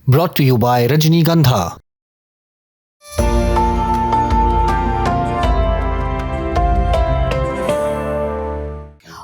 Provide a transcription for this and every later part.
brought to you by Rajnigandha।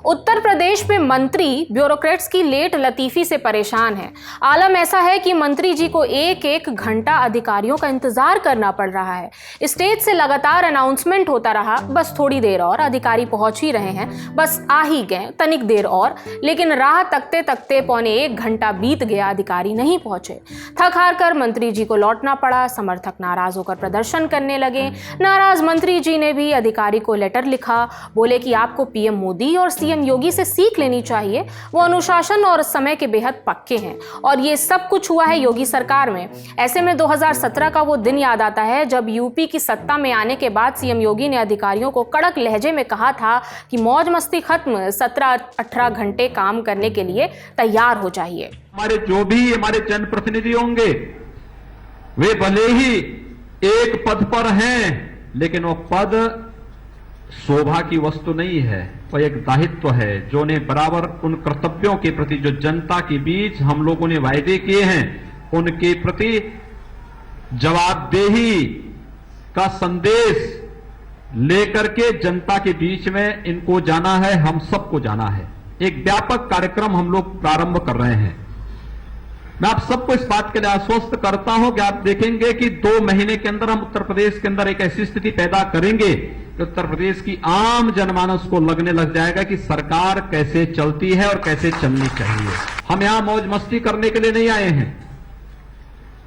Uttar Pradesh में मंत्री bureaucrats की लेट लतीफी से परेशान हैं। आलम ऐसा है कि मंत्री जी को एक एक घंटा अधिकारियों का इंतजार करना पड़ रहा है। स्टेज से लगातार अनाउंसमेंट होता रहा, बस थोड़ी देर और, अधिकारी पहुंच ही रहे हैं, बस आ ही गए, तनिक देर और। लेकिन राह तकते तकते पौने एक घंटा बीत गया, अधिकारी नहीं पहुंचे। थक हार कर मंत्री जी को लौटना पड़ा। समर्थक नाराज होकर प्रदर्शन करने लगे। नाराज मंत्री जी ने भी अधिकारी को लेटर लिखा। बोले कि आपको पीएम मोदी और सीएम योगी से सीख लेनी चाहिए, वो अनुशासन और समय के बेहद पक्के हैं। और ये सब कुछ हुआ है योगी सरकार में। ऐसे में 2017 का वो दिन याद आता है जब यूपी की सत्ता में आने के बाद सीएम योगी ने अधिकारियों को कड़क लहजे में कहा था कि मौज मस्ती खत्म, 17-18 घंटे काम करने के लिए तैयार हो जाइए। हमारे जो भी हमारे जनप्रतिनिधि होंगे वे भले ही एक पद पर हैं, लेकिन वो पद शोभा की वस्तु नहीं है, वह एक दायित्व है जो ने बराबर उन कर्तव्यों के प्रति जो जनता के बीच हम लोगों ने वायदे किए हैं उनके प्रति जवाबदेही का संदेश लेकर के जनता के बीच में इनको जाना है, हम सबको जाना है। एक व्यापक कार्यक्रम हम लोग प्रारंभ कर रहे हैं। मैं आप सबको इस बात के लिए आश्वस्त करता हूं कि आप देखेंगे कि 2 महीने के अंदर हम उत्तर प्रदेश के अंदर एक ऐसी स्थिति पैदा करेंगे कि उत्तर प्रदेश की आम जनमानस को लगने लग जाएगा कि सरकार कैसे चलती है और कैसे चलनी चाहिए। हम यहां मौज मस्ती करने के लिए नहीं आए हैं।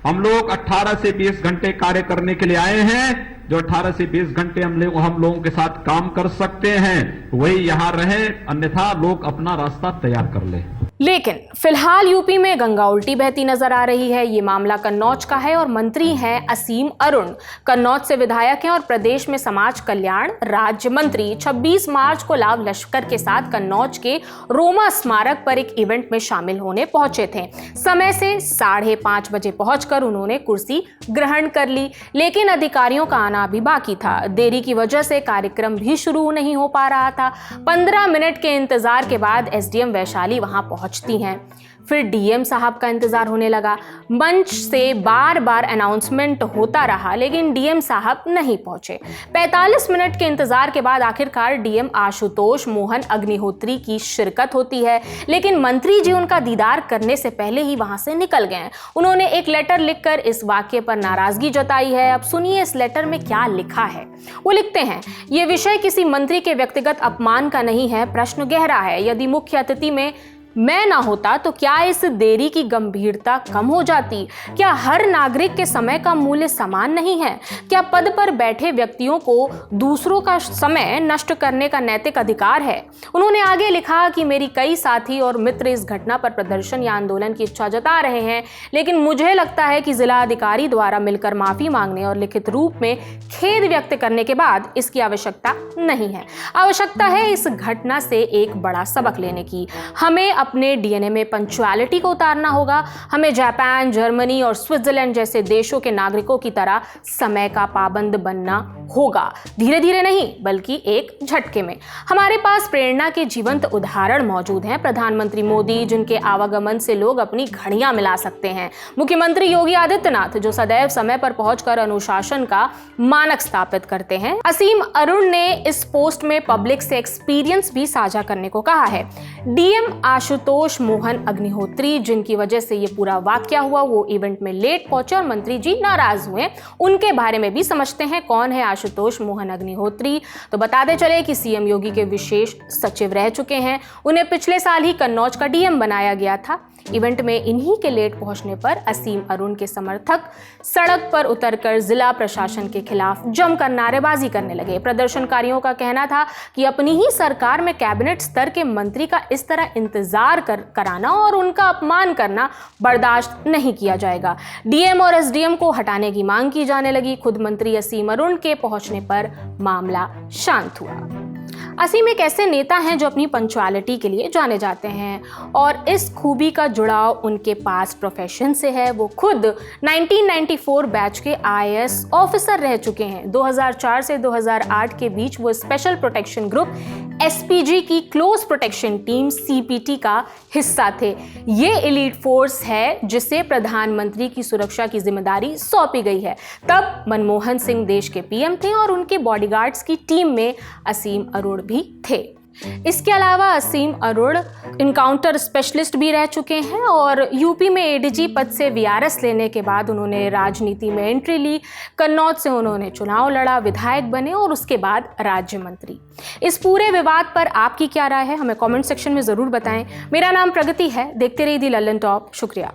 हम लोग 18 से 20 घंटे कार्य करने के लिए आए हैं। जो 18 से 20 घंटे हम लोगों के साथ काम कर सकते हैं वही यहां रहे, अन्यथा लोग अपना रास्ता तैयार कर ले। लेकिन फिलहाल यूपी में गंगा उल्टी बहती नजर आ रही है। ये मामला कन्नौज का है और मंत्री हैं असीम अरुण। कन्नौज से विधायक हैं और प्रदेश में समाज कल्याण राज्य मंत्री। 26 मार्च को लाव लश्कर के साथ कन्नौज के रोमा स्मारक पर एक इवेंट में शामिल होने पहुंचे थे। समय से 5:30 बजे पहुंचकर उन्होंने कुर्सी ग्रहण कर ली, लेकिन अधिकारियों का आना अभी बाकी था। देरी की वजह से कार्यक्रम भी शुरू नहीं हो पा रहा था। 15 मिनट के इंतजार के बाद एसडीएम वैशाली वहां पहुंचती हैं। फिर डीएम साहब का इंतजार होने लगा। मंच से बार बार अनाउंसमेंट होता रहा, लेकिन डीएम साहब नहीं पहुंचे। 45 मिनट के इंतजार के बाद आखिरकार डीएम आशुतोष मोहन अग्निहोत्री की शिरकत होती है, लेकिन मंत्री जी उनका दीदार करने से पहले ही वहां से निकल गए। उन्होंने एक लेटर लिखकर इस वाकये पर नाराजगी जताई है। अब सुनिए इस लेटर में क्या लिखा है। वो लिखते हैं, ये विषय किसी मंत्री के व्यक्तिगत अपमान का नहीं है, प्रश्न गहरा है। यदि मुख्य अतिथि में मैं ना होता तो क्या इस देरी की गंभीरता कम हो जाती? क्या हर नागरिक के समय का मूल्य समान नहीं है? क्या पद पर बैठे व्यक्तियों को दूसरों का समय नष्ट करने का नैतिक अधिकार है? उन्होंने आगे लिखा कि मेरी कई साथी और मित्र इस घटना पर प्रदर्शन या आंदोलन की इच्छा जता रहे हैं, लेकिन मुझे लगता है कि जिला अधिकारी द्वारा मिलकर माफी मांगने और लिखित रूप में खेद व्यक्त करने के बाद इसकी आवश्यकता नहीं है। आवश्यकता है इस घटना से एक बड़ा सबक लेने की। हमें अपने डीएनए में पंक्चुअलिटी को उतारना होगा। हमें जापान, जर्मनी और स्विट्जरलैंड जैसे देशों के नागरिकों की तरह समय का पाबंद बनना होगा। धीरे धीरे नहीं, बल्कि एक झटके में। हमारे पास प्रेरणा के जीवंत उदाहरण मौजूद हैं। प्रधानमंत्री मोदी, जिनके आवागमन से लोग अपनी घड़ियां मिला सकते हैं। मुख्यमंत्री योगी आदित्यनाथ, जो सदैव समय पर पहुंचकर अनुशासन का मानक स्थापित करते हैं। असीम अरुण ने इस पोस्ट में पब्लिक से एक्सपीरियंस भी साझा करने को कहा है। डीएम आशुतोष मोहन अग्निहोत्री, जिनकी वजह से ये पूरा वाकया हुआ, वो इवेंट में लेट पहुंचे और मंत्री जी नाराज हुए। उनके बारे में भी समझते हैं। कौन है आशुतोष मोहन अग्निहोत्री? तो बताते चले कि सीएम योगी के विशेष सचिव रह चुके हैं। उन्हें पिछले साल ही कन्नौज का डीएम बनाया गया था। इवेंट में इन्हीं के लेट पहुंचने पर असीम अरुण के समर्थक सड़क पर उतरकर जिला प्रशासन के खिलाफ जमकर नारेबाजी करने लगे। प्रदर्शनकारियों का कहना था कि अपनी ही सरकार में कैबिनेट स्तर के मंत्री का इस तरह इंतजार कराना और उनका अपमान करना बर्दाश्त नहीं किया जाएगा। डीएम और एसडीएम को हटाने की मांग की जाने लगी। खुद मंत्री असीम अरुण के पहुंचने पर मामला शांत हुआ। असीम एक ऐसे नेता हैं जो अपनी पंक्चुअलिटी के लिए जाने जाते हैं और इस खूबी का जुड़ाव उनके पास प्रोफेशन से है। वो खुद 1994 बैच के आईएएस ऑफिसर रह चुके हैं। 2004 से 2008 के बीच वो स्पेशल प्रोटेक्शन ग्रुप एसपीजी की क्लोज प्रोटेक्शन टीम सीपीटी का हिस्सा थे। ये एलीट फोर्स है जिसे प्रधानमंत्री की सुरक्षा की जिम्मेदारी सौंपी गई है। तब मनमोहन सिंह देश के पीएम थे और उनके बॉडीगार्ड्स की टीम में असीम अरोड़ भी थे। इसके अलावा असीम अरोड़ इनकाउंटर स्पेशलिस्ट भी रह चुके हैं और यूपी में एडीजी पद से वीआरएस लेने के बाद उन्होंने राजनीति में एंट्री ली। कन्नौज से उन्होंने चुनाव लड़ा, विधायक बने और उसके बाद राज्य मंत्री। इस पूरे विवाद पर आपकी क्या राय है, हमें कमेंट सेक्शन में ज़रूर बताएं। मेरा नाम प्रगति है, देखते रहिए दी लल्लन टॉप। शुक्रिया।